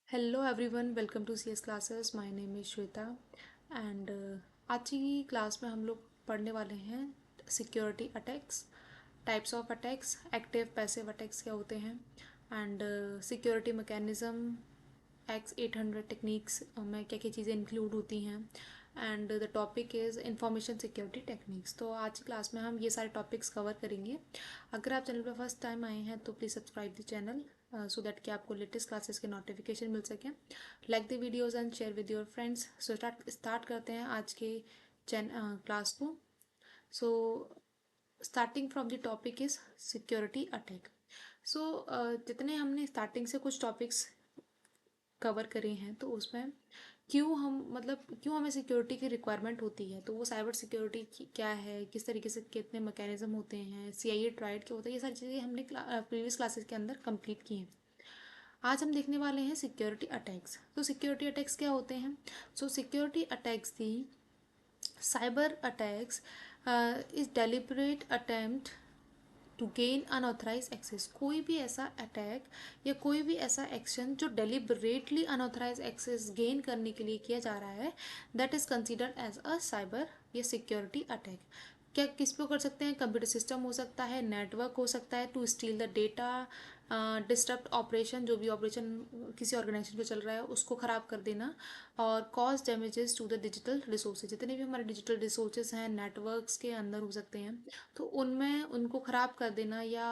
Hello everyone, welcome to CS classes. My name is Shweta and आज की class में हम लोग पढ़ने वाले हैं security attacks, types of attacks, active passive attacks क्या होते हैं and security mechanism, X800 techniques में क्या क्या चीज़ें इंक्लूड होती हैं and the topic is information security techniques. तो आज की क्लास में हम ये सारे टॉपिक्स कवर करेंगे। अगर आप चैनल पर फर्स्ट टाइम आए हैं तो please subscribe the channel so that कि आपको लेटेस्ट क्लासेस के नोटिफिकेशन मिल सकें। Like the videos and share with your friends. So start करते हैं आज के क्लास को। So starting from the topic is security attack. So जितने हमने स्टार्टिंग से कुछ टॉपिक्स कवर करे हैं तो उसमें क्यों हमें सिक्योरिटी की रिक्वायरमेंट होती है, तो वो साइबर सिक्योरिटी क्या है, किस तरीके से कितने मैकेनिज्म होते हैं, CIA ट्राइड क्या होता है, ये सारी चीज़ें हमने प्रीवियस क्लासेस के अंदर कंप्लीट की हैं। आज हम देखने वाले हैं सिक्योरिटी अटैक्स। तो सिक्योरिटी अटैक्स क्या होते हैं? So security attacks the cyber attacks is deliberate attempt to gain unauthorised access. कोई भी ऐसा अटैक या कोई भी ऐसा एक्शन जो डेलिबरेटली अनऑथराइज एक्सेस गेन करने के लिए किया जा रहा है, that is considered as a cyber या सिक्योरिटी अटैक। क्या किस पे कर सकते हैं? कंप्यूटर सिस्टम हो सकता है, नेटवर्क हो सकता है, to steal the data, disturb operation, जो भी ऑपरेशन किसी ऑर्गेनाइजेशन पे चल रहा है उसको ख़राब कर देना, और cause damages to the digital resources. जितने भी हमारे डिजिटल रिसोर्सेज हैं नेटवर्क्स के अंदर हो सकते हैं, तो उनमें उनको ख़राब कर देना या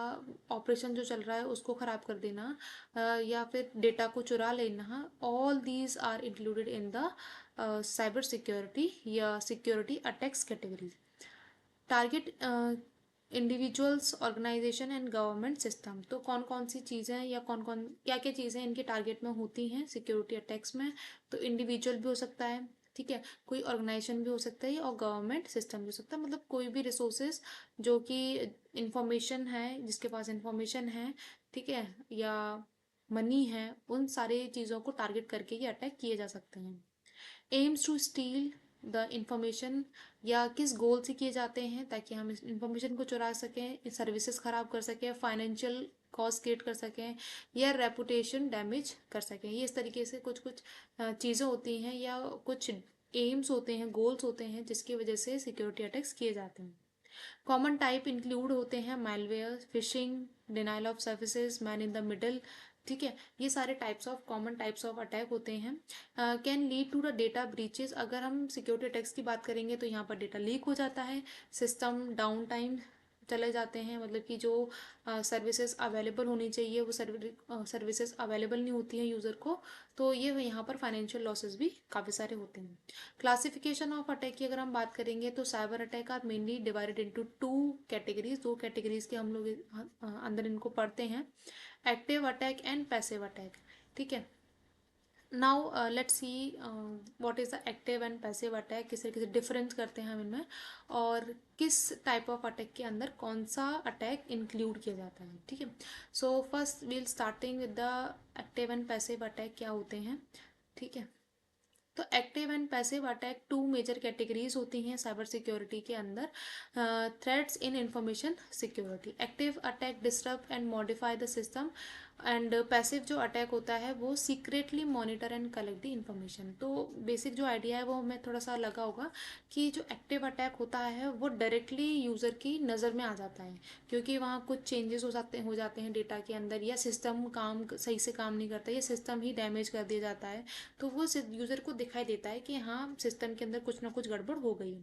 ऑपरेशन जो चल रहा है उसको ख़राब कर देना, या फिर डेटा को चुरा लेना। All these are included in the cyber security या security attacks category. Target individuals, organization and government system. तो कौन कौन सी चीज़ें या कौन कौन क्या क्या चीज़ें इनके टारगेट में होती हैं सिक्योरिटी अटैक्स में? तो इंडिविजुअल भी हो सकता है, ठीक है, कोई ऑर्गेनाइजेशन भी हो सकता है, और गवर्नमेंट सिस्टम भी हो सकता है। मतलब कोई भी रिसोर्सेज जो कि इंफॉर्मेशन है, जिसके पास इंफॉर्मेशन है, ठीक है, या मनी है, उन सारी चीज़ों को टारगेट करके ये अटैक किए जा सकते हैं। Aims to steal the information, या किस गोल से किए जाते हैं? ताकि हम इस इंफॉर्मेशन को चुरा सकें, सर्विसेज खराब कर सकें, फाइनेंशियल कॉस्ट क्रिएट कर सकें, या रेपुटेशन डैमेज कर सकें। ये इस तरीके से कुछ कुछ चीज़ें होती हैं या कुछ एम्स होते हैं, गोल्स होते हैं, जिसकी वजह से सिक्योरिटी अटैक्स किए जाते हैं। कॉमन टाइप इंक्लूड होते हैं malware, phishing, denial of services, man in the middle, ठीक है। ये सारे types of common types of attack होते हैं। Can lead to the data breaches. अगर हम सिक्योरिटी अटैक्स की बात करेंगे तो यहाँ पर डेटा लीक हो जाता है, सिस्टम डाउन टाइम चले जाते हैं, मतलब कि जो सर्विसेज अवेलेबल होनी चाहिए वो सर्विसेज अवेलेबल नहीं होती हैं यूज़र को, तो ये यहाँ पर फाइनेंशियल लॉसेस भी काफ़ी सारे होते हैं। क्लासिफिकेशन ऑफ अटैक की अगर हम बात करेंगे तो cyber attack are mainly divided into two categories. दो कैटेगरीज के हम लोग अंदर इनको पढ़ते हैं, active attack and passive attack, ठीक है। Now let's see what is the active and passive attack, किस तरीके से डिफरेंस करते हैं हम इनमें, और किस टाइप ऑफ अटैक के अंदर कौन सा अटैक इंक्लूड किया जाता है, ठीक है। So first we'll starting with the active and passive attack क्या होते हैं, ठीक है। तो active and passive attack two major categories होती हैं साइबर सिक्योरिटी के अंदर। Threats in information security, active attack disturb and modify the system, and passive जो अटैक होता है वो secretly monitor and collect the information. तो बेसिक जो आइडिया है वो हमें थोड़ा सा लगा होगा कि जो एक्टिव अटैक होता है वो डायरेक्टली यूज़र की नज़र में आ जाता है, क्योंकि वहाँ कुछ चेंजेस हो जाते हैं डेटा के अंदर, या सिस्टम काम सही से काम नहीं करता, या सिस्टम ही डैमेज कर दिया जाता है, तो वो यूज़र को दिखाई देता है कि हाँ सिस्टम के अंदर कुछ ना कुछ गड़बड़ हो गई है।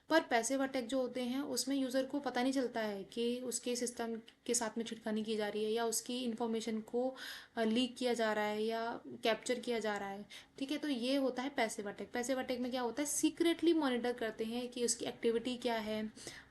पर पैसिव अटैक जो होते हैं उसमें यूज़र को पता नहीं चलता है कि उसके सिस्टम के साथ में छिड़खानी की जा रही है, या उसकी इन्फॉर्मेशन को लीक किया जा रहा है, या कैप्चर किया जा रहा है, ठीक है। तो ये होता है पैसिव अटैक। पैसिव अटैक में क्या होता है, सीक्रेटली मॉनिटर करते हैं कि उसकी एक्टिविटी क्या है,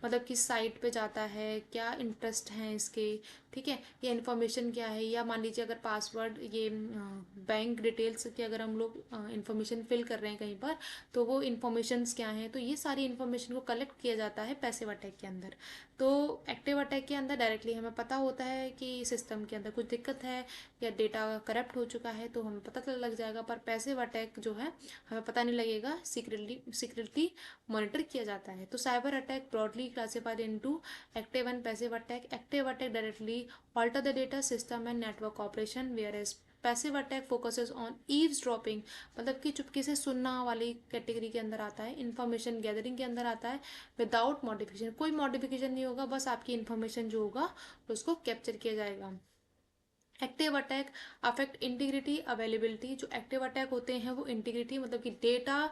मतलब किस साइट पे जाता है, क्या इंटरेस्ट है इसके, ठीक है, या इन्फॉर्मेशन क्या है, या मान लीजिए अगर पासवर्ड, ये बैंक डिटेल्स की अगर हम लोग इन्फॉर्मेशन फिल कर रहे हैं कहीं पर, तो वो इन्फॉर्मेशंस क्या हैं, तो ये सारी इन्फॉर्मेशन को कलेक्ट किया जाता है पैसिव अटैक के अंदर। तो एक्टिव अटैक के अंदर डायरेक्टली हमें पता होता है कि सिस्टम के अंदर कुछ दिक्कत है या डेटा करप्ट हो चुका है, तो हमें पता लग जाएगा। पर पैसिव अटैक जो है हमें पता नहीं लगेगा, सीक्रेटली मॉनिटर किया जाता है। तो cyber attack broadly classified into active and passive attack. Active attack directly alter the data system and network operation, whereas passive attack focuses on eavesdropping, मतलब कि चुपके से सुनना वाली कैटेगरी के अंदर आता है। इन्फॉर्मेशन गैदरिंग के अंदर आता है विदाउट मॉडिफिकेशन, कोई मॉडिफिकेशन नहीं होगा, बस आपकी इन्फॉर्मेशन जो होगा उसको कैप्चर किया जाएगा। Active attack affect integrity availability, जो एक्टिव अटैक होते हैं वो इंटीग्रिटी मतलब कि डेटा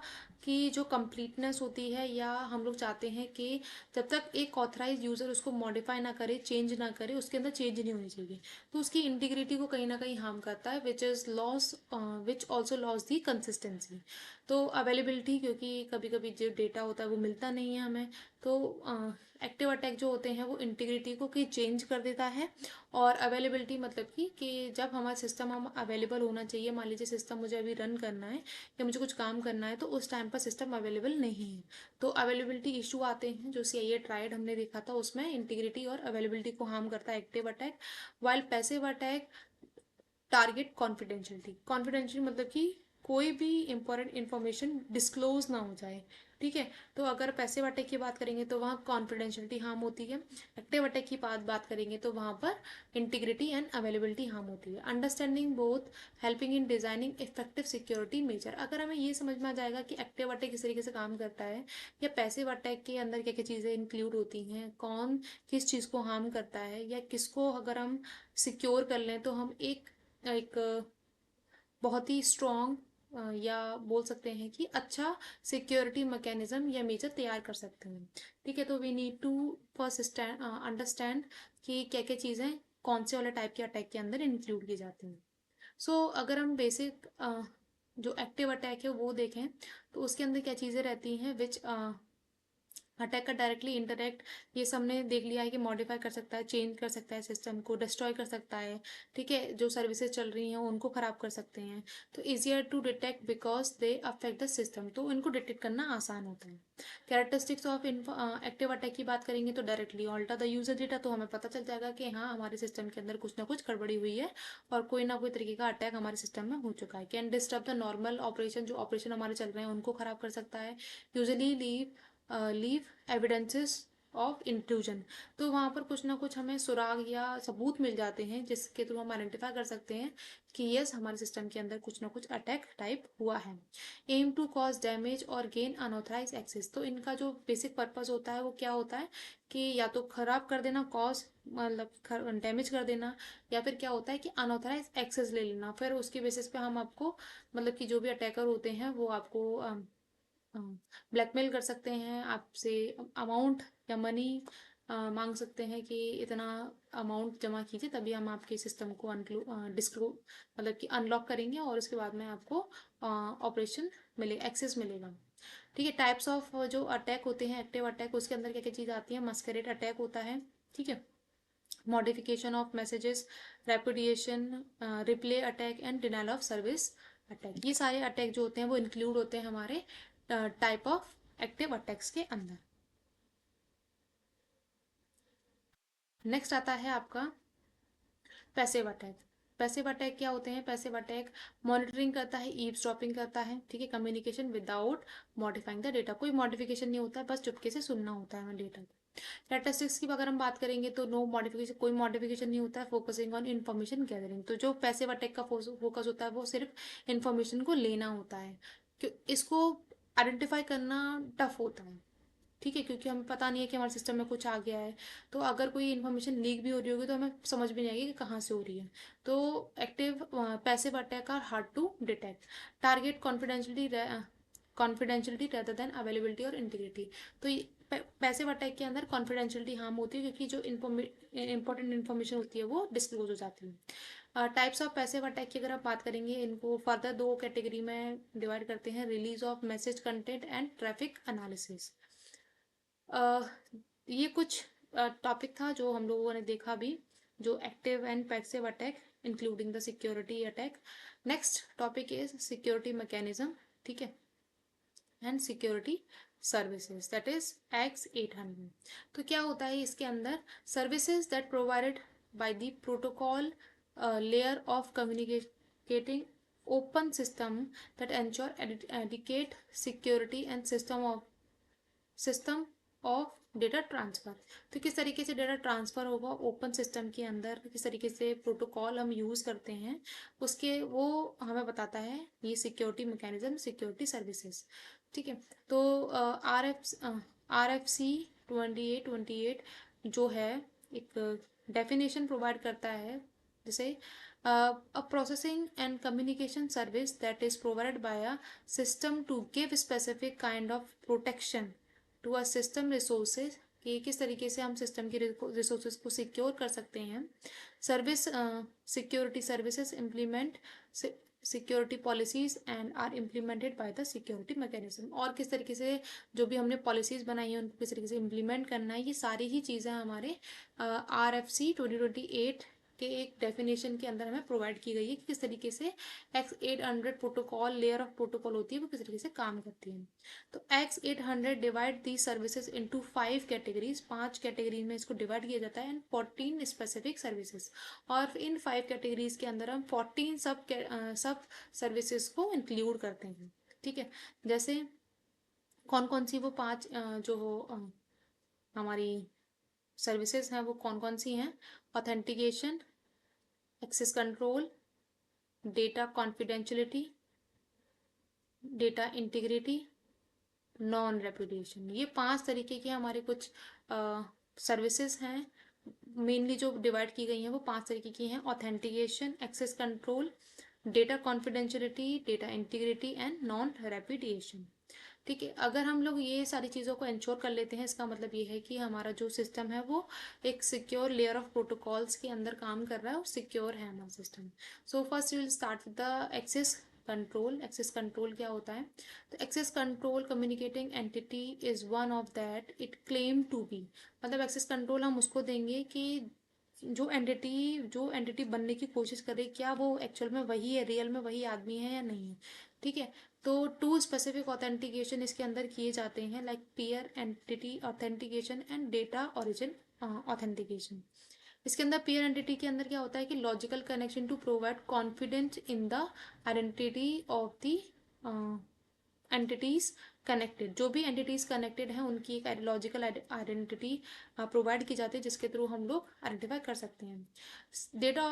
की जो कंप्लीटनेस होती है, या हम लोग चाहते हैं कि जब तक एक ऑथराइज यूजर उसको मॉडिफाई ना करे, चेंज ना करे, उसके अंदर चेंज नहीं होनी चाहिए, तो उसकी इंटीग्रिटी को कहीं ना कहीं हार्म करता है, which is loss which also loss the consistency. तो अवेलेबिलिटी, क्योंकि कभी कभी जो डेटा होता है वो मिलता नहीं है हमें, तो एक्टिव अटैक जो होते हैं वो इंटीग्रिटी को कि चेंज कर देता है। और अवेलेबिलिटी मतलब कि जब हमारा सिस्टम हम अवेलेबल होना चाहिए, मान लीजिए सिस्टम मुझे अभी रन करना है या मुझे कुछ काम करना है, तो उस टाइम पर सिस्टम अवेलेबल नहीं है, तो अवेलेबिलिटी इशू आते हैं। जो CIA ट्रायड हमने देखा था उसमें इंटीग्रिटी और अवेलेबिलिटी को हार्म करता है active attack. While passive attack target confidentiality, confidential मतलब कि कोई भी इंपॉर्टेंट इंफॉर्मेशन डिस्क्लोज ना हो जाए, ठीक है। तो अगर पैसिव अटैक की बात करेंगे तो वहाँ कॉन्फिडेंशियलिटी हार्म होती है। एक्टिव अटैक की बात करेंगे तो वहाँ पर इंटीग्रिटी एंड अवेलेबिलिटी हार्म होती है। Understanding both helping in designing effective security measure, अगर हमें ये समझ में आ जाएगा कि एक्टिव अटैक किस तरीके से काम करता है या पैसिव अटैक के अंदर क्या क्या चीज़ें इंक्लूड होती हैं, कौन किस चीज़ को हार्म करता है, या किसको अगर हम सिक्योर कर लें तो हम एक एक बहुत ही स्ट्रॉन्ग या बोल सकते हैं कि अच्छा सिक्योरिटी मैकेनिज्म या मेजर तैयार कर सकते हैं, ठीक है। तो we need to first understand कि क्या क्या चीज़ें कौन से वाले टाइप के अटैक के अंदर इंक्लूड की जाती हैं। सो अगर हम बेसिक जो एक्टिव अटैक है वो देखें तो उसके अंदर क्या चीज़ें रहती हैं, विच अटैक का डायरेक्टली इंटरेक्ट, ये सबने देख लिया है कि मॉडिफाई कर सकता है, चेंज कर सकता है, सिस्टम को डिस्ट्रॉय कर सकता है, ठीक है। जो सर्विसेज चल रही हैं उनको ख़राब कर सकते हैं। तो easier to detect because they affect the system, तो इनको डिटेक्ट करना आसान होता है। कैरेक्टरिस्टिक्स ऑफ एक्टिव अटैक की बात करेंगे तो directly alter the user data, तो हमें पता चल जाएगा कि हाँ हमारे सिस्टम के अंदर कुछ ना कुछ गड़बड़ी हुई है और कोई ना कोई तरीके का अटैक हमारे सिस्टम में हो चुका है। Can disturb the normal operation, जो ऑपरेशन हमारे चल रहे हैं उनको ख़राब कर सकता है। Usually leave evidences of intrusion, तो वहाँ पर कुछ ना कुछ हमें सुराग या सबूत मिल जाते हैं जिसके थ्रू हम आइडेंटिफाई कर सकते हैं कि यस हमारे सिस्टम के अंदर कुछ ना कुछ अटैक टाइप हुआ है। एम टू कॉज डैमेज और गेन अनऑथराइज एक्सेस, तो इनका जो बेसिक पर्पस होता है वो क्या होता है कि या तो खराब कर देना, कॉज मतलब डैमेज कर देना, या फिर क्या होता है कि अनऑथराइज एक्सेस ले लेना, फिर उसके बेसिस पे हम आपको मतलब कि जो भी अटैकर होते हैं वो आपको ब्लैकमेल कर सकते हैं, आपसे अमाउंट या मनी मांग सकते हैं कि इतना अमाउंट जमा कीजिए तभी हम आपके सिस्टम को डिस्क्लो मतलब कि अनलॉक करेंगे और उसके बाद में आपको ऑपरेशन एक्सेस मिलेगा, ठीक है। टाइप्स ऑफ जो अटैक होते हैं एक्टिव अटैक, उसके अंदर क्या क्या चीज़ आती है। मस्करेड अटैक होता है, ठीक है। Modification of messages, repudiation, replay attack and denial of service attack, ये सारे अटैक जो होते हैं वो इंक्लूड होते हैं हमारे टाइप ऑफ एक्टिव अटैक्स के अंदर। नेक्स्ट आता है आपका पैसिव अटैक। पैसिव अटैक क्या होते हैं? पैसिव अटैक मॉनिटरिंग करता है, ईव्सड्रॉपिंग करता है, ठीक है, communication without modifying the data, कोई मॉडिफिकेशन नहीं होता है, बस चुपके से सुनना होता है हमें डेटा को। स्टैटिस्टिक्स की अगर हम बात करेंगे तो नो मॉडिफिकेशन, कोई मॉडिफिकेशन नहीं होता है, फोकसिंग ऑन इन्फॉर्मेशन गैदरिंग, तो जो पैसिव अटैक का फोकस होता है वो सिर्फ इन्फॉर्मेशन को लेना होता है। इसको आइडेंटिफाई करना टफ होता है, ठीक है, क्योंकि हमें पता नहीं है कि हमारे सिस्टम में कुछ आ गया है, तो अगर कोई इन्फॉर्मेशन लीक भी हो रही होगी तो हमें समझ भी नहीं आएगी कि कहाँ से हो रही है। तो active passive attack are hard to detect. Target confidentiality rather than availability और इंटीग्रिटी, तो पैसिव अटैक के अंदर कॉन्फिडेंशियलिटी हार्म होती है क्योंकि जो इंपॉर्टेंट इन्फॉर्मेशन होती है वो डिस्क्लोज हो जाती है। टाइप्स ऑफ पैसिव अटैक की अगर आप बात करेंगे, इनको फर्दर दो कैटेगरी में डिवाइड करते हैं, release of message content and traffic analysis. ये कुछ टॉपिक था जो हम लोगों ने देखा अभी, जो active and passive attack including the security attack. Next topic is security mechanism, ठीक है, and security services, that is X800। तो क्या होता है इसके अंदर? Services that provided by the protocol layer of communicating open system that ensure adequate security and system of data transfer. तो किस तरीके से डेटा ट्रांसफ़र होगा ओपन सिस्टम के अंदर, किस तरीके से प्रोटोकॉल हम यूज़ करते हैं, उसके वो हमें बताता है ये सिक्योरिटी मैकेनिज्म, सिक्योरिटी सर्विसेज। ठीक है, तो RFC 2828 जो है एक डेफिनेशन प्रोवाइड करता है, जैसे a processing and communication service that is provided by a system to give specific kind of protection to a system resources, कि किस तरीके से हम सिस्टम के रिसोर्सेज को सिक्योर कर सकते हैं। Service security services implement security policies and are implemented by the security mechanism. और किस तरीके से जो भी हमने पॉलिसीज बनाई है उनको किस तरीके से इम्प्लीमेंट करना है, ये सारी ही चीज़ें हमारे RFC 2028 के एक डेफिनेशन के अंदर हमें प्रोवाइड की गई है कि किस तरीके से X800 protocol, layer of protocol होती है, वो किस तरीके से काम करती है। तो X800 divide the services into 5 categories, 5 category में इसको डिवाइड किया जाता है, एंड 14 स्पेसिफिक सर्विसेज। और इन 5 कैटेगरीज के अंदर हम 14 सब सर्विसेज को इंक्लूड करते हैं। ठीक है, जैसे कौन कौन सी वो 5 जो हमारी सर्विसेज हैं वो कौन कौन सी हैं। Authentication, access control, data confidentiality, data integrity, non repudiation. ये 5 तरीके के हमारे कुछ सर्विसेज हैं, मेनली जो डिवाइड की गई हैं वो 5 तरीके की हैं। Authentication, access control, data confidentiality, data integrity and non repudiation. ठीक है, अगर हम लोग ये सारी चीज़ों को इंश्योर कर लेते हैं, इसका मतलब ये है कि हमारा जो सिस्टम है वो एक सिक्योर लेयर ऑफ प्रोटोकॉल्स के अंदर काम कर रहा है और सिक्योर है हमारा system. So first we will start with the access control. Access control क्या होता है? तो access control communicating entity is one of that it claim to be. मतलब एक्सेस कंट्रोल हम उसको देंगे कि जो एंटिटी बनने की कोशिश करे, क्या वो एक्चुअल में वही है, रियल में वही आदमी है या नहीं है। ठीक है, तो 2 स्पेसिफिक ऑथेंटिकेशन इसके अंदर किए जाते हैं, like peer entity authentication and data origin authentication. इसके अंदर पीयर एंटिटी के अंदर क्या होता है कि logical connection to provide confidence in the identity of the entities connected. जो भी एंटिटीज कनेक्टेड हैं उनकी एक लॉजिकल आइडेंटिटी प्रोवाइड की जाती है, जिसके थ्रू हम लोग आइडेंटिफाई कर सकते हैं। डेटा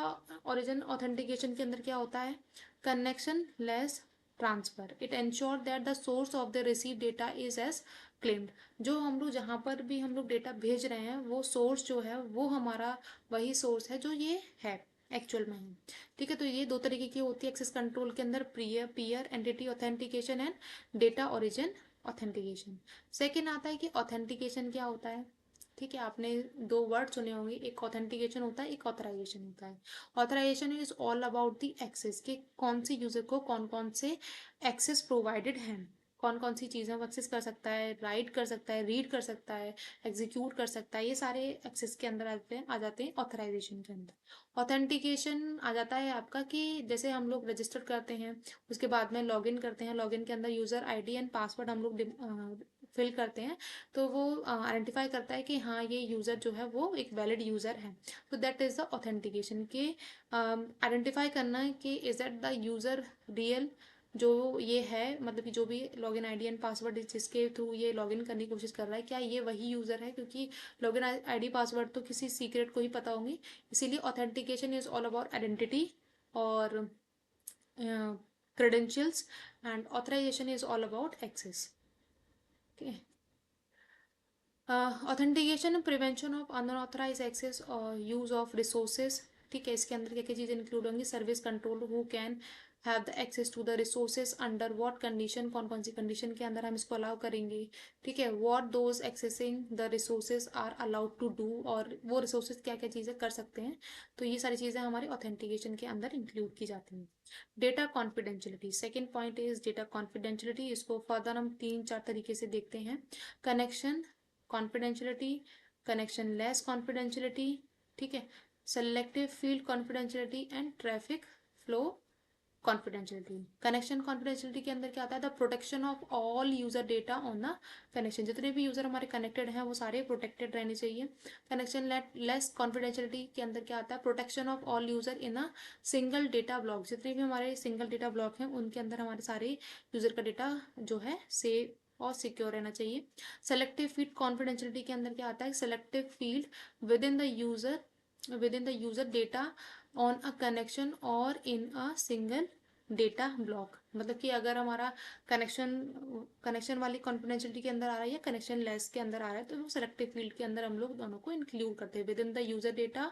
ओरिजिन ऑथेंटिकेशन के अंदर क्या होता है? Connection less transfer, it ensure that the source of the receive data is as claimed. जो हम लोग जहाँ पर भी हम लोग डेटा भेज रहे हैं वो सोर्स जो है वो हमारा वही सोर्स है जो ये है एक्चुअल में है। ठीक है, तो ये 2 तरीके की होती है एक्सेस कंट्रोल के अंदर, peer entity authentication and data origin authentication. Second आता है कि ऑथेंटिकेशन क्या होता है। ठीक है, आपने 2 वर्ड सुने होंगे, एक ऑथेंटिकेशन होता है, एक ऑथराइजेशन होता है। Authorisation is all about the access, कि कौन सी यूजर को कौन कौन से एक्सेस प्रोवाइडेड हैं, कौन कौन सी चीज़ें वो एक्सेस कर सकता है, राइट कर सकता है, रीड कर सकता है, एग्जीक्यूट कर सकता है, ये सारे एक्सेस के अंदर आ जाते हैं ऑथराइजेशन के अंदर। ऑथेंटिकेशन आ जाता है आपका कि जैसे हम लोग रजिस्टर करते हैं, उसके बाद में लॉगिन करते हैं, लॉगिन के अंदर यूज़र आईडी एंड पासवर्ड हम लोग फिल करते हैं, तो वो आइडेंटिफाई करता है कि हाँ ये यूज़र जो है वो एक वैलिड यूज़र है। तो दैट इज़ द ऑथेंटिकेशन, के आइडेंटिफाई करना है कि is that the user real जो ये है, मतलब कि जो भी लॉगिन आईडी एंड पासवर्ड जिसके थ्रू ये लॉगिन करने की कोशिश कर रहा है, क्या ये वही यूज़र है, क्योंकि लॉगिन आईडी पासवर्ड तो किसी सीक्रेट को ही पता होंगी। इसीलिए authentication is all about identity और credentials, and authorization is all about access. Okay. Authentication, prevention of unauthorized access or use of resources. ठीक है, इसके अंदर क्या क्या चीज़ें इंक्लूड होंगी? Service control, who can have the access to the resources under what condition, कौन कौन सी कंडीशन के अंदर हम इसको अलाउ करेंगे। ठीक है, what those accessing the resources are allowed to do, और वो रिसोर्सेज क्या क्या चीज़ें कर सकते हैं। तो ये सारी चीज़ें हमारे ऑथेंटिकेशन के अंदर इंक्लूड की जाती हैं। Data confidentiality, second point is data confidentiality. इसको फर्दर हम 3-4 तरीके से देखते हैं। Connection confidentiality, connectionless confidentiality, ठीक है, selective field confidentiality and traffic flow confidentiality. Connection confidentiality के अंदर क्या आता है? The protection of all user data on the connection, जितने भी यूजर हमारे कनेक्टेड हैं वो सारे प्रोटेक्टेड रहने चाहिए। कनेक्शन लेस कॉन्फिडेंशियलिटी के अंदर क्या आता है? Protection of all user in a single data block, जितने भी हमारे सिंगल डेटा ब्लॉक हैं उनके अंदर हमारे सारे यूजर का डेटा जो है सेव और सिक्योर रहना चाहिए। सेलेक्टिव फील्ड कॉन्फिडेंशियलिटी के अंदर क्या आता है, selective field with in the user data on a connection और इन अ सिंगल डेटा ब्लॉक। मतलब कि अगर हमारा कनेक्शन कनेक्शन वाली कॉन्फिडेंशियलिटी के अंदर आ रहा है या कनेक्शन लेस के अंदर आ रहा है, तो वो सेलेक्टिव फील्ड के अंदर हम लोग दोनों को इंक्लूड करते हैं, within the user data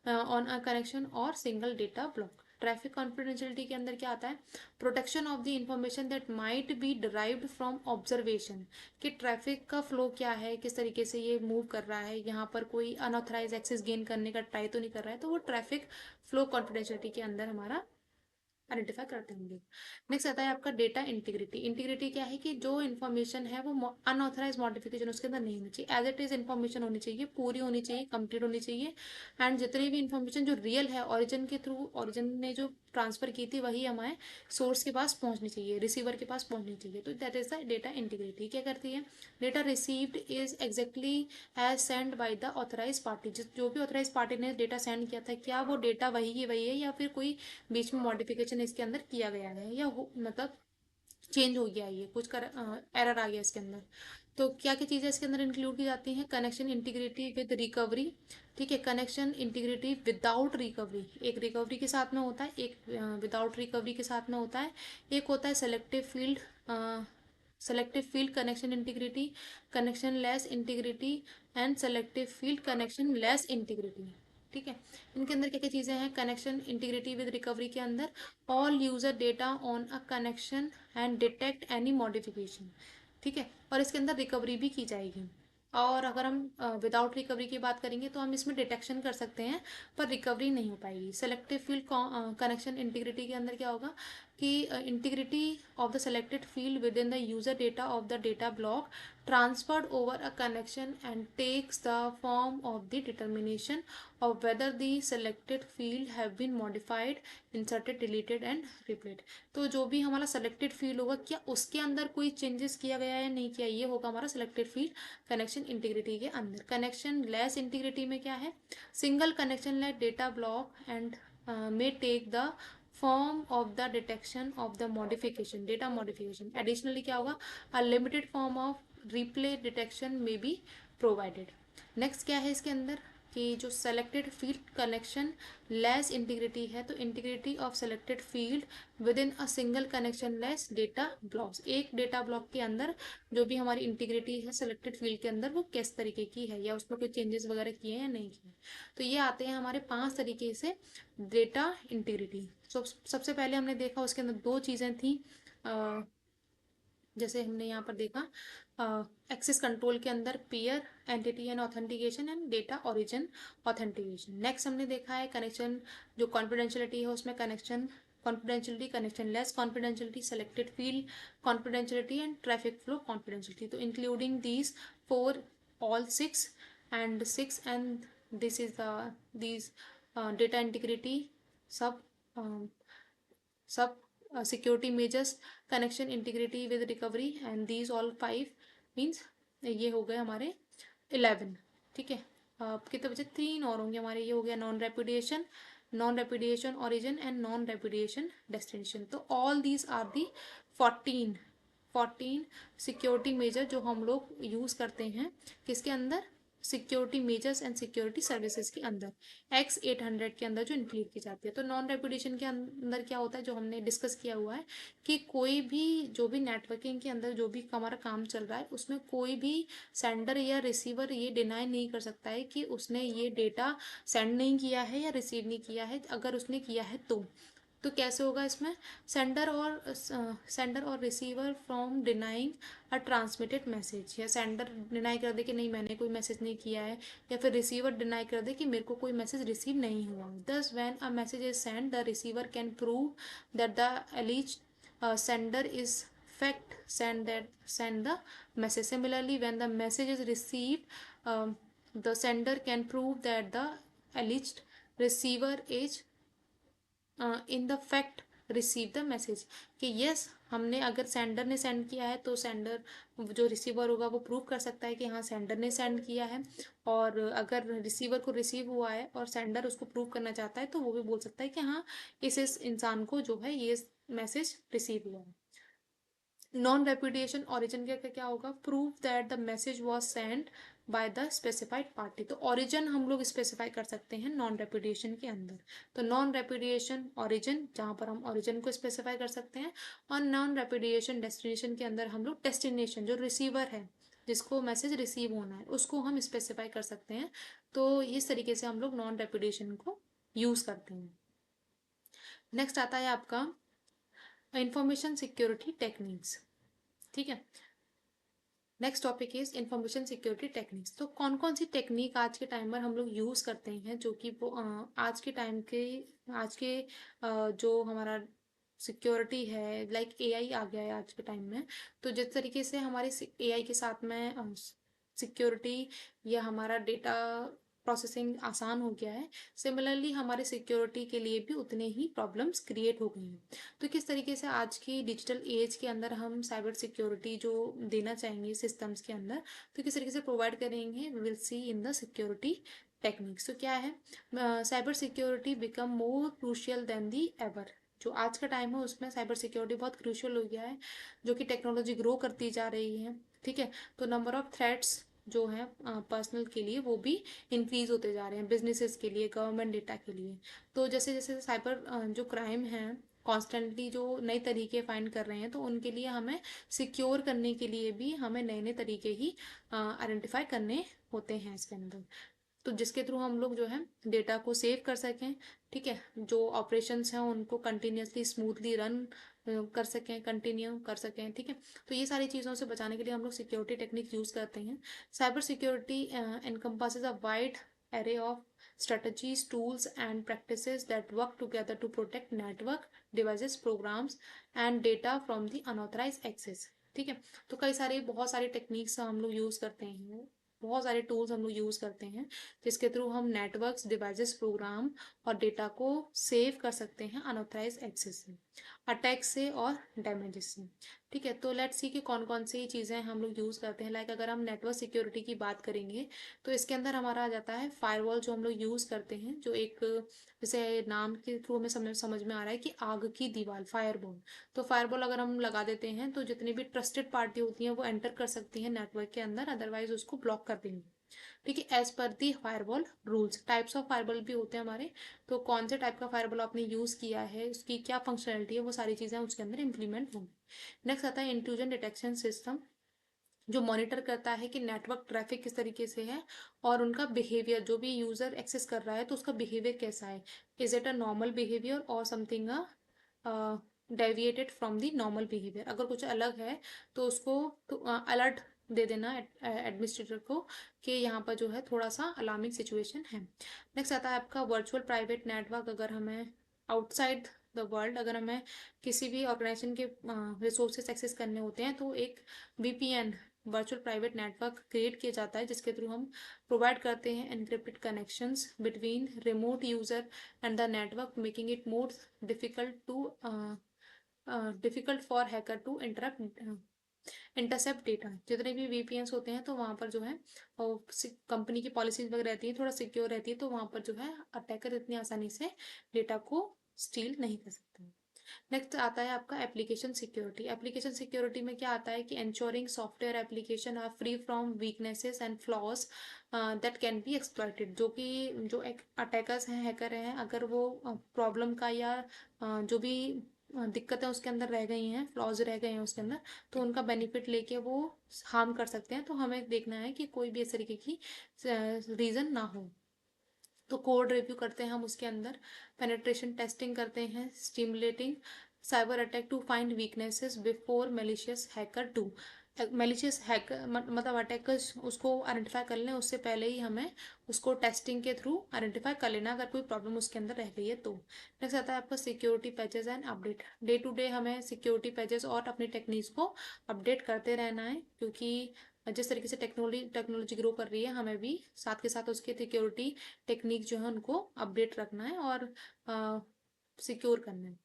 on a connection और single data block. Traffic confidentiality के अंदर क्या आता है, protection of the information that might be derived from observation, कि ट्रैफिक का फ्लो क्या है, किस तरीके से ये मूव कर रहा है, यहाँ पर कोई अनऑथराइज एक्सेस गेन करने का ट्राई तो नहीं कर रहा है, तो वो ट्रैफिक फ्लो कॉन्फिडेंशियलिटी के अंदर हमारा आइडेंटिफाई करते होंगे। नेक्स्ट आता है आपका डेटा इंटीग्रिटी। इंटीग्रिटी क्या है कि जो इन्फॉर्मेशन है वो अनऑथराइज मॉडिफिकेशन उसके अंदर नहीं होनी चाहिए, एज इट इज इन्फॉर्मेशन होनी चाहिए, पूरी होनी चाहिए, कंप्लीट होनी चाहिए। एंड जितनी भी इन्फॉर्मेशन जो रियल है, ओरिजिन के थ्रू, ओरिजिन ने जो ट्रांसफर की थी वही हमारे सोर्स के पास पहुंचनी चाहिए, रिसीवर के पास पहुंचनी चाहिए। तो that is the data integrity. क्या करती है, data received is exactly as send by the authorise party. जो भी ऑथराइज पार्टी ने डेटा सेंड किया था, क्या वो डेटा वही की वही है या फिर कोई बीच में मॉडिफिकेशन इसके अंदर किया गया है, या मतलब चेंज हो गया है, ये कुछ कर एरर आ गया इसके अंदर। तो क्या क्या चीज़ें इसके अंदर इंक्लूड की जाती हैं, कनेक्शन इंटीग्रिटी विद रिकवरी। ठीक है, कनेक्शन इंटीग्रिटी विदाउट रिकवरी, एक रिकवरी के साथ में होता है, एक विदाउट रिकवरी के साथ में होता है। एक होता है selective field connection integrity, connection less integrity and selective field connection less integrity. ठीक है, इनके अंदर क्या क्या चीज़ें हैं, कनेक्शन इंटीग्रिटी विद रिकवरी के अंदर all user data on a connection and detect any modification. ठीक है, और इसके अंदर रिकवरी भी की जाएगी। और अगर हम विदाउट रिकवरी की बात करेंगे तो हम इसमें डिटेक्शन कर सकते हैं पर रिकवरी नहीं हो पाएगी। सेलेक्टिव फील्ड कनेक्शन इंटीग्रिटी के अंदर क्या होगा कि integrity of the selected field with in the user data of the data block transferred over a connection and takes the form of the determination of whether the selected field have been modified, inserted, deleted and replaced। तो जो भी हमारा selected field होगा, क्या उसके अंदर कोई changes किया गया है या नहीं किया, ये होगा हमारा सेलेक्टेड फील्ड कनेक्शन इंटीग्रिटी के अंदर। कनेक्शन लेस इंटीग्रिटी में क्या है, single connection let data block and may take the form of the detection of the modification, data modification। additionally क्या होगा, a limited form of replay detection may be provided। Next क्या है इसके अंदर कि जो selected field connection less integrity है, तो integrity of selected field with in a single connection less data blocks, एक डेटा ब्लॉक के अंदर जो भी हमारी इंटीग्रिटी है सेलेक्टेड फील्ड के अंदर वो किस तरीके की है, या उसमें कोई चेंजेस वगैरह किए हैं या नहीं किए। तो ये आते हैं हमारे 5 तरीके से डेटा इंटीग्रिटी। सबसे पहले हमने देखा उसके अंदर दो चीज़ें थी, जैसे हमने यहाँ पर देखा एक्सेस कंट्रोल के अंदर peer entity and authentication and data origin authentication. Next हमने देखा है कनेक्शन जो कॉन्फिडेंशियलिटी है उसमें connection confidentiality, connectionless confidentiality, selected field confidentiality and traffic flow confidentiality. तो including these four all six and this is the these data integrity सब सब security measures, connection integrity with recovery and these all 5 means ये हो गए हमारे 11। ठीक है, कितने बचे, 3 और होंगे हमारे। ये हो गया non repudiation origin and non repudiation destination. तो all these are the 14 security measure जो हम लोग यूज़ करते हैं किसके अंदर, security measures and security services के अंदर, X800 के अंदर जो इंक्लूड की जाती है। तो नॉन रेपुटेशन के अंदर क्या होता है, जो हमने डिस्कस किया हुआ है कि कोई भी जो भी नेटवर्किंग के अंदर जो भी हमारा काम चल रहा है उसमें कोई भी सेंडर या रिसीवर ये डिनाई नहीं कर सकता है कि उसने ये डेटा सेंड नहीं किया है या रिसीव नहीं किया है। अगर उसने किया है तो कैसे होगा इसमें, सेंडर और receiver from denying a transmitted message, या सेंडर डिनाई कर दे कि नहीं मैंने कोई मैसेज नहीं किया है, या फिर रिसीवर डिनाई कर दे कि मेरे को कोई मैसेज रिसीव नहीं हुआ। Thus when a message is send the receiver can prove that the alleged sender is fact send the message। Similarly, when the message is received, the sender can prove that the alleged receiver is in the fact receive the message, कि yes हमने, अगर sender ने send किया है तो sender जो receiver होगा वो प्रूव कर सकता है कि हाँ सेंडर ने सेंड किया है। और अगर रिसीवर को रिसीव हुआ है और सेंडर उसको प्रूव करना चाहता है तो वो भी बोल सकता है कि हाँ इस इंसान को जो है ये मैसेज रिसीव हुआ है। नॉन रेपुडिएशन ओरिजिन का क्या होगा, prove that the message was send by the specified party. तो ओरिजिन हम लोग स्पेसिफाई कर सकते हैं नॉन रेपुडिएशन के अंदर। तो नॉन रेपुडिएशन ओरिजिन, जहाँ पर हम ओरिजिन को स्पेसिफाई कर सकते हैं, और नॉन रेपुडिएशन डेस्टिनेशन के अंदर हम लोग डेस्टिनेशन, जो रिसीवर है जिसको मैसेज रिसीव होना है, उसको हम स्पेसिफाई कर सकते हैं। तो इस तरीके से हम लोग नॉन रेपुडिएशन को यूज करते हैं। नेक्स्ट आता है आपका इंफॉर्मेशन सिक्योरिटी टेक्निक्स। ठीक है, next topic is information security techniques. तो कौन कौन सी टेक्निक आज के टाइम पर हम लोग यूज़ करते हैं, जो कि वो आज के टाइम के, आज के जो हमारा सिक्योरिटी है, लाइक एआई आ गया है आज के टाइम में। तो जिस तरीके से हमारी एआई के साथ में सिक्योरिटी या हमारा डेटा प्रोसेसिंग आसान हो गया है, सिमिलरली हमारे सिक्योरिटी के लिए भी उतने ही प्रॉब्लम्स क्रिएट हो गई हैं। तो किस तरीके से आज की डिजिटल एज के अंदर हम साइबर सिक्योरिटी जो देना चाहेंगे सिस्टम्स के अंदर, तो किस तरीके से प्रोवाइड करेंगे, will see in the security techniques. तो क्या है, cyber security become more crucial than the ever. जो आज का टाइम है उसमें साइबर सिक्योरिटी बहुत क्रूशियल हो गया है, जो कि टेक्नोलॉजी ग्रो करती जा रही है। ठीक है, तो नंबर ऑफ थ्रेट्स जो है पर्सनल के लिए वो भी इंक्रीज होते जा रहे हैं, बिजनेसेस के लिए, गवर्नमेंट डेटा के लिए। तो जैसे जैसे साइबर जो क्राइम है कॉन्स्टेंटली जो नए तरीके फाइंड कर रहे हैं, तो उनके लिए हमें सिक्योर करने के लिए भी हमें नए नए तरीके ही आइडेंटिफाई करने होते हैं इसके अंदर। तो जिसके थ्रू हम लोग जो है डेटा को सेव कर सकें। ठीक है, जो ऑपरेशंस हैं उनको कंटिन्यूसली स्मूथली रन कर सकें, कंटिन्यू कर सकें। ठीक है, तो ये सारी चीज़ों से बचाने के लिए हम लोग सिक्योरिटी टेक्निक यूज़ करते हैं। Cyber security encompasses a wide array of strategies, tools and practices that work together to protect network, devices, programs and data from the unauthorized access। ठीक है, तो कई सारे बहुत सारे टेक्निक्स हम लोग यूज़ करते हैं, बहुत सारे टूल्स हम लोग यूज़ करते हैं, जिसके थ्रू हम नेटवर्क्स, डिवाइसेस, प्रोग्राम और डेटा को सेव कर सकते हैं अनऑथराइज एक्सेस से, अटैक से और डैमेजेस से। ठीक है, तो लेट्स सी कि कौन कौन सी चीज़ें हम लोग यूज़ करते हैं। लाइक अगर हम नेटवर्क सिक्योरिटी की बात करेंगे, तो इसके अंदर हमारा आ जाता है फायरवॉल, जो हम लोग यूज़ करते हैं, जो एक, जैसे नाम के थ्रू हमें समझ में आ रहा है कि आग की दीवार, फायरवॉल। तो फायरवॉल अगर हम लगा देते हैं तो जितनी भी ट्रस्टेड पार्टी होती हैं वो एंटर कर सकती हैं नेटवर्क के अंदर, अदरवाइज उसको ब्लॉक कर देंगे। ठीक है, as per the firewall rules. Types of firewall भी होते हैं हमारे, तो कौन से टाइप का फायरवॉल आपने यूज़ किया है, उसकी क्या फंक्शनलिटी है, वो सारी चीज़ें उसके अंदर इंप्लीमेंट होंगी। नेक्स्ट आता है इंट्रूजन डिटेक्शन सिस्टम, जो मॉनिटर करता है कि नेटवर्क ट्रैफिक किस तरीके से है और उनका बिहेवियर, जो भी यूज़र एक्सेस कर रहा है तो उसका बिहेवियर कैसा है, is it a normal behaviour और something deviated from the normal behaviour. अगर कुछ अलग है तो उसको तो अलर्ट दे देना एडमिनिस्ट्रेटर को कि यहाँ पर जो है थोड़ा सा अलार्मिंग सिचुएशन है। नेक्स्ट आता है आपका वर्चुअल प्राइवेट नेटवर्क। अगर हमें आउटसाइड द वर्ल्ड, अगर हमें किसी भी ऑर्गेनाइजेशन के रिसोर्सेज एक्सेस करने होते हैं, तो एक VPN, virtual private network create किया जाता है, जिसके थ्रू हम प्रोवाइड करते हैं encrypted connections between remote user and the network, making it more difficult to difficult for hacker to intercept data. जितने भी वीपीएन्स होते हैं तो वहाँ पर जो है कंपनी की पॉलिसीज वगैरह रहती है, थोड़ा सिक्योर रहती है, तो वहाँ पर जो है अटैकर इतनी आसानी से डेटा को स्टील नहीं कर सकते। नेक्स्ट आता है आपका एप्लीकेशन सिक्योरिटी। एप्लीकेशन सिक्योरिटी में क्या आता है कि ensuring software application are free from weaknesses and flaws that can be exploited. जो कि जो एक अटैकर्स हैं, हैकर हैं, अगर वो प्रॉब्लम का या जो भी दिक्कतें उसके अंदर रह गई हैं, फ्लॉज रह गए हैं उसके अंदर, तो उनका बेनिफिट लेके वो हार्म कर सकते हैं। तो हमें देखना है कि कोई भी इस तरीके की रीज़न ना हो। तो कोड रिव्यू करते हैं हम उसके अंदर, पेनेट्रेशन टेस्टिंग करते हैं, stimulating cyber attack to find weaknesses before malicious hacker do. Malicious hacker मतलब अटैकर्स उसको आइडेंटिफाई कर लें, उससे पहले ही हमें उसको टेस्टिंग के थ्रू आइडेंटिफाई कर लेना, अगर कोई प्रॉब्लम उसके अंदर रह गई है तो। नेक्स्ट आता है आपका security patches and update. Day to day हमें सिक्योरिटी पैचेस और अपनी टेक्निक्स को अपडेट करते रहना है, क्योंकि जिस तरीके से टेक्नोलॉजी ग्रो कर रही है, हमें भी साथ के साथ उसके सिक्योरिटी टेक्निक जो है उनको अपडेट रखना है और सिक्योर करना है।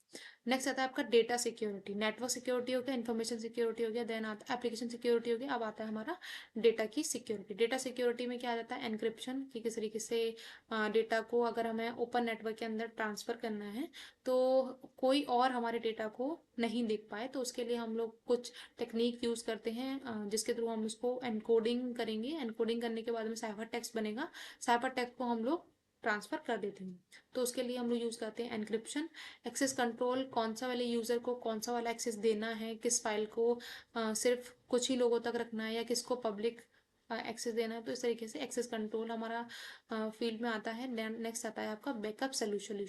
नेक्स्ट आता है आपका डेटा सिक्योरिटी, नेटवर्क सिक्योरिटी हो गया, इन्फॉर्मेशन सिक्योरिटी हो गया, देन आता है एप्लीकेशन सिक्योरिटी हो गया, अब आता है हमारा डेटा की सिक्योरिटी। डेटा सिक्योरिटी में क्या आ जाता है, एनक्रिप्शन, कि किस तरीके से डेटा को अगर हमें ओपन नेटवर्क के अंदर ट्रांसफर करना है तो कोई और हमारे डेटा को नहीं देख पाए, तो उसके लिए हम लोग कुछ टेक्निक यूज करते हैं जिसके थ्रू हम उसको एनकोडिंग करेंगे। एनकोडिंग करने के बाद में साइफर टेक्स्ट बनेगा, साइफर टेक्स्ट को हम लोग ट्रांसफर कर देते हैं। तो उसके लिए हम लोग यूज करते हैं एनक्रिप्शन। एक्सेस कंट्रोल, कौन सा वाले यूजर को कौन सा वाला एक्सेस देना है, किस फाइल को सिर्फ कुछ ही लोगों तक रखना है या किसको पब्लिक एक्सेस देना है, तो इस तरीके से एक्सेस कंट्रोल हमारा फील्ड में आता है। नेक्स्ट आता है आपका बैकअप सोल्यूशन।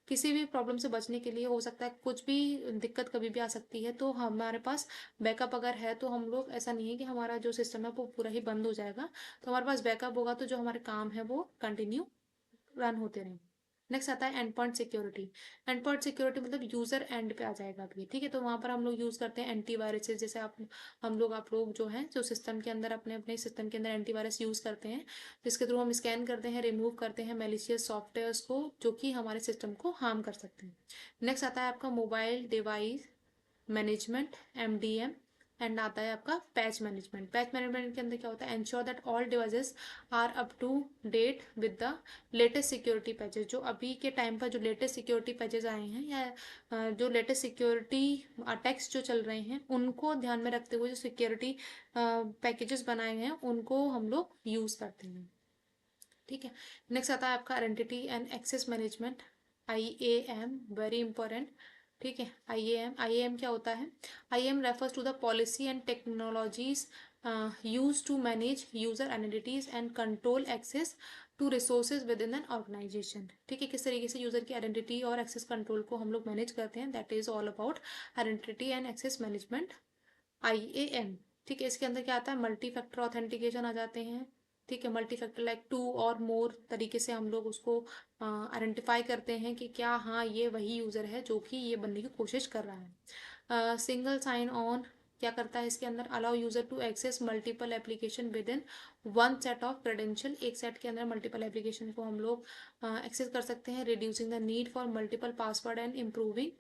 किसी भी प्रॉब्लम से बचने के लिए, हो सकता है कुछ भी दिक्कत कभी भी आ सकती है, तो हमारे पास बैकअप अगर है तो हम लोग, ऐसा नहीं है कि हमारा जो सिस्टम है वो पूरा ही बंद हो जाएगा, तो हमारे पास बैकअप होगा तो जो हमारे काम है वो कंटिन्यू रन होते रहें। नेक्स्ट आता है and point security. And point security मतलब यूजर एंड पे आ जाएगा अभी, ठीक है, तो वहां पर हम लोग यूज करते हैं एंटीवायरसेस। जैसे आप लोग जो हैं जो सिस्टम के अंदर अपने अपने सिस्टम के अंदर एंटीवायरस यूज करते हैं, जिसके थ्रू हम स्कैन करते हैं, रिमूव करते हैं मैलिशियस सॉफ्टवेयर्स को जो कि हमारे सिस्टम को हार्म कर सकते हैं। नेक्स्ट आता है आपका mobile device management, MDM। And आता है आपका पैच मैनेजमेंट। पैच मैनेजमेंट के अंदर क्या होता है, ensure that all devices are up to date with the latest security patches. जो अभी के टाइम पर जो लेटेस्ट सिक्योरिटी पैचेस आए हैं या जो लेटेस्ट सिक्योरिटी अटैक्स जो चल रहे हैं उनको ध्यान में रखते हुए जो सिक्योरिटी पैकेजेस बनाए हैं उनको हम लोग यूज करते हैं, ठीक है। नेक्स्ट आता है आपका identity and access management, IAM, very important, ठीक है। IAM क्या होता है, IAM refers to the policy and technologies use to manage user identities and control access to resources within an organisation, ठीक है। किस तरीके से यूजर की आइडेंटिटी और एक्सेस कंट्रोल को हम लोग मैनेज करते हैं, that is all about identity and access management, IAM, ठीक है। इसके अंदर क्या आता है, मल्टी फैक्टर ऑथेंटिकेशन आ जाते हैं, ठीक है। मल्टी फैक्टर लाइक 2 और मोर तरीके से हम लोग उसको आइडेंटिफाई करते हैं कि क्या हाँ ये वही यूज़र है जो कि ये बनने की कोशिश कर रहा है। सिंगल साइन ऑन क्या करता है इसके अंदर, allow user to access multiple application within one set of credential. एक सेट के अंदर मल्टीपल एप्लीकेशन को हम लोग एक्सेस कर सकते हैं, reducing the need for multiple password and improving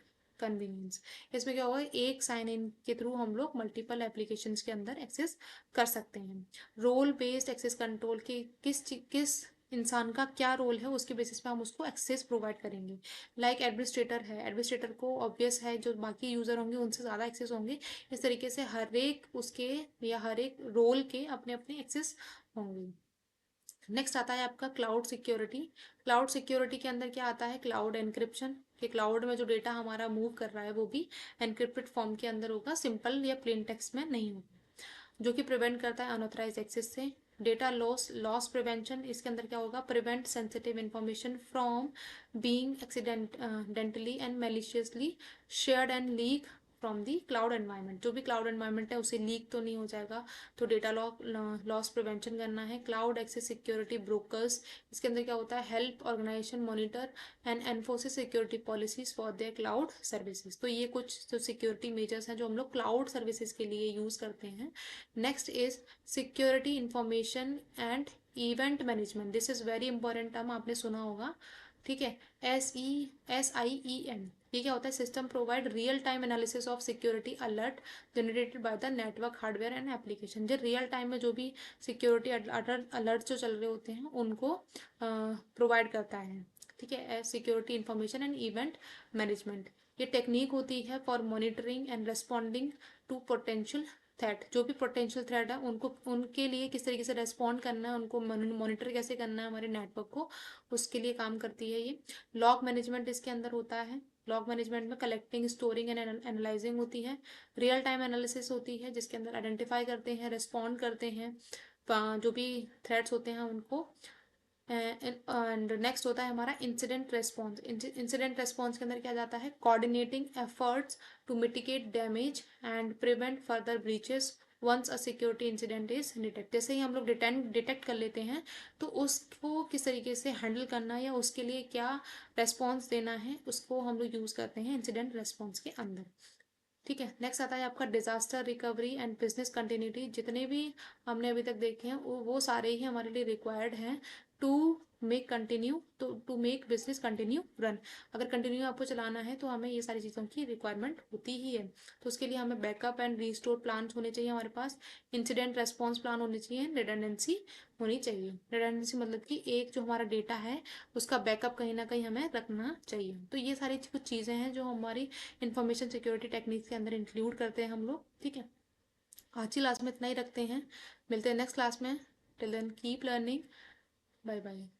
convenience. इसमें क्या होगा, एक साइन इन के थ्रू हम लोग मल्टीपल एप्लीकेशंस के अंदर एक्सेस कर सकते हैं। रोल बेस्ड एक्सेस कंट्रोल की किस इंसान का क्या रोल है उसके बेसिस पे हम उसको एक्सेस प्रोवाइड करेंगे। लाइक एडमिनिस्ट्रेटर है, एडमिनिस्ट्रेटर को ऑब्वियस है जो बाकी यूजर होंगे उनसे ज़्यादा एक्सेस होंगे, इस तरीके से हर एक उसके या हर एक रोल के अपने अपने एक्सेस होंगे। नेक्स्ट आता है आपका क्लाउड सिक्योरिटी। क्लाउड सिक्योरिटी के अंदर क्या आता है, क्लाउड एनक्रिप्शन, कि क्लाउड में जो डेटा हमारा मूव कर रहा है वो भी एनक्रिप्टेड फॉर्म के अंदर होगा, सिंपल या प्लेन टेक्स्ट में नहीं होगा, जो कि प्रिवेंट करता है अनऑथराइज एक्सेस से। डेटा लॉस प्रिवेंशन, इसके अंदर क्या होगा, prevent sensitive information from being accidentally and maliciously shared and leak from the cloud environment. जो भी क्लाउड एनवायरनमेंट है उसे लीक तो नहीं हो जाएगा, तो डेटा लॉस प्रिवेंशन करना है। क्लाउड एक्सेस सिक्योरिटी ब्रोकर्स, इसके अंदर क्या होता है, help organisation monitor and enforces security policies for their cloud services. तो ये कुछ जो सिक्योरिटी मेजर्स हैं जो हम लोग क्लाउड सर्विसेज के लिए यूज करते हैं। Next is security information and event management, this is very important term, आपने सुना होगा, ठीक है। SIEM, ये क्या होता है, system provide real time analysis of security alert generated by the network hardware and application. जो रियल टाइम में जो भी सिक्योरिटी अलर्ट जो चल रहे होते हैं उनको प्रोवाइड करता है, ठीक है। Security information and event management, ये टेक्निक होती है for monitoring and responding to potential threat. जो भी पोटेंशियल थ्रेट है उनको, उनके लिए किस तरीके से रेस्पॉन्ड करना है, उनको मॉनिटर कैसे करना है हमारे नेटवर्क को, उसके लिए काम करती है ये। लॉग मैनेजमेंट इसके अंदर होता है, लॉग मैनेजमेंट में कलेक्टिंग स्टोरिंग एंड एनालाइजिंग होती है। रियल टाइम एनालिसिस होती है जिसके अंदर आइडेंटिफाई करते हैं, रेस्पॉन्ड करते हैं जो भी थ्रेट्स होते हैं उनको। एंड नेक्स्ट होता है हमारा इंसिडेंट रेस्पॉन्स। इंसिडेंट रेस्पॉन्स के अंदर क्या जाता है, coordinating efforts to mitigate damage and prevent further breaches once a security incident is detect. जैसे ही हम लोग डिटेक्ट कर लेते हैं तो उसको किस तरीके से हैंडल करना या उसके लिए क्या रेस्पॉन्स देना है उसको हम लोग यूज करते हैं इंसिडेंट रेस्पॉन्स के अंदर, ठीक है। नेक्स्ट आता है आपका disaster recovery and business continuity. जितने भी हमने अभी तक देखे हैं वो सारे ही हमारे लिए रिक्वायर्ड हैं टू मेक कंटिन्यू, तो to make business continue run, अगर कंटिन्यू आपको चलाना है तो हमें ये सारी चीज़ों की रिक्वायरमेंट होती ही है। तो उसके लिए हमें बैकअप एंड रीस्टोर प्लान होने चाहिए हमारे पास, इंसिडेंट रेस्पॉन्स प्लान होने चाहिए, रिडंडेंसी होनी चाहिए। रिडंडेंसी मतलब कि एक जो हमारा डेटा है उसका बैकअप कहीं ना कहीं हमें रखना चाहिए। तो ये सारी कुछ चीज़ें हैं जो हमारी इंफॉर्मेशन सिक्योरिटी टेक्निक्स के अंदर इंक्लूड करते हैं हम लोग, ठीक है। आज की क्लास में इतना ही रखते हैं, मिलते हैं नेक्स्ट क्लास में। Till then keep learning, bye bye.